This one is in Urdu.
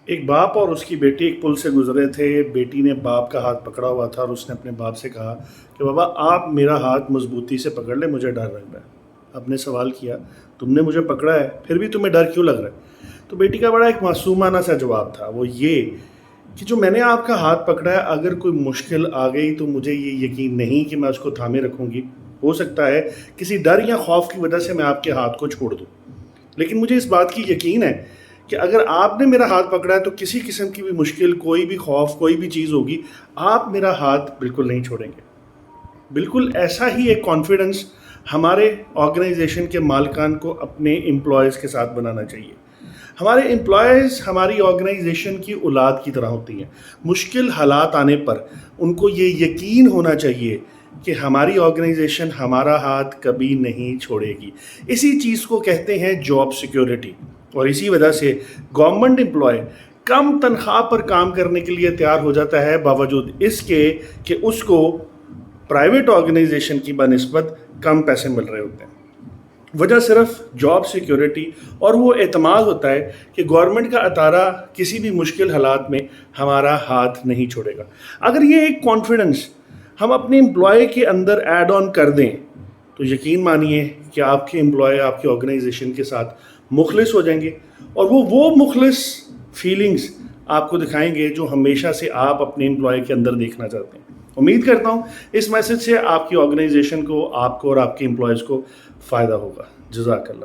ایک باپ اور اس کی بیٹی ایک پل سے گزرے تھے. بیٹی نے باپ کا ہاتھ پکڑا ہوا تھا اور اس نے اپنے باپ سے کہا کہ بابا آپ میرا ہاتھ مضبوطی سے پکڑ لیں, مجھے ڈر لگ رہا ہے. آپ نے سوال کیا تم نے مجھے پکڑا ہے پھر بھی تمہیں ڈر کیوں لگ رہا ہے؟ تو بیٹی کا بڑا ایک معصومانہ سا جواب تھا, وہ یہ کہ جو میں نے آپ کا ہاتھ پکڑا ہے, اگر کوئی مشکل آ گئی تو مجھے یہ یقین نہیں کہ میں اس کو تھامے رکھوں گی. ہو سکتا ہے کسی ڈر یا خوف کی وجہ سے میں آپ کے ہاتھ کو چھوڑ دوں, لیکن مجھے اس بات کی یقین ہے کہ اگر آپ نے میرا ہاتھ پکڑا ہے تو کسی قسم کی بھی مشکل, کوئی بھی خوف, کوئی بھی چیز ہوگی, آپ میرا ہاتھ بالکل نہیں چھوڑیں گے. بالکل ایسا ہی ایک کانفیڈنس ہمارے آرگنائزیشن کے مالکان کو اپنے امپلائیز کے ساتھ بنانا چاہیے. ہمارے امپلائیز ہماری آرگنائزیشن کی اولاد کی طرح ہوتی ہیں. مشکل حالات آنے پر ان کو یہ یقین ہونا چاہیے کہ ہماری آرگنائزیشن ہمارا ہاتھ کبھی نہیں چھوڑے گی. اسی چیز کو کہتے ہیں جاب سیکیورٹی, اور اسی وجہ سے گورنمنٹ امپلائی کم تنخواہ پر کام کرنے کے لیے تیار ہو جاتا ہے, باوجود اس کے کہ اس کو پرائیویٹ آرگنائزیشن کی بنسبت کم پیسے مل رہے ہوتے ہیں. وجہ صرف جاب سیکیورٹی اور وہ اعتماد ہوتا ہے کہ گورنمنٹ کا ادارہ کسی بھی مشکل حالات میں ہمارا ہاتھ نہیں چھوڑے گا. اگر یہ ایک کانفیڈنس ہم اپنے امپلائی کے اندر ایڈ آن کر دیں تو یقین مانیے کہ آپ کے امپلائی آپ کی آرگنائزیشن کے ساتھ مخلص ہو جائیں گے, اور وہ مخلص فیلنگز آپ کو دکھائیں گے جو ہمیشہ سے آپ اپنے امپلائی کے اندر دیکھنا چاہتے ہیں. امید کرتا ہوں اس میسج سے آپ کی آرگنائزیشن کو, آپ کو اور آپ کے امپلائیز کو فائدہ ہوگا. جزاک اللہ.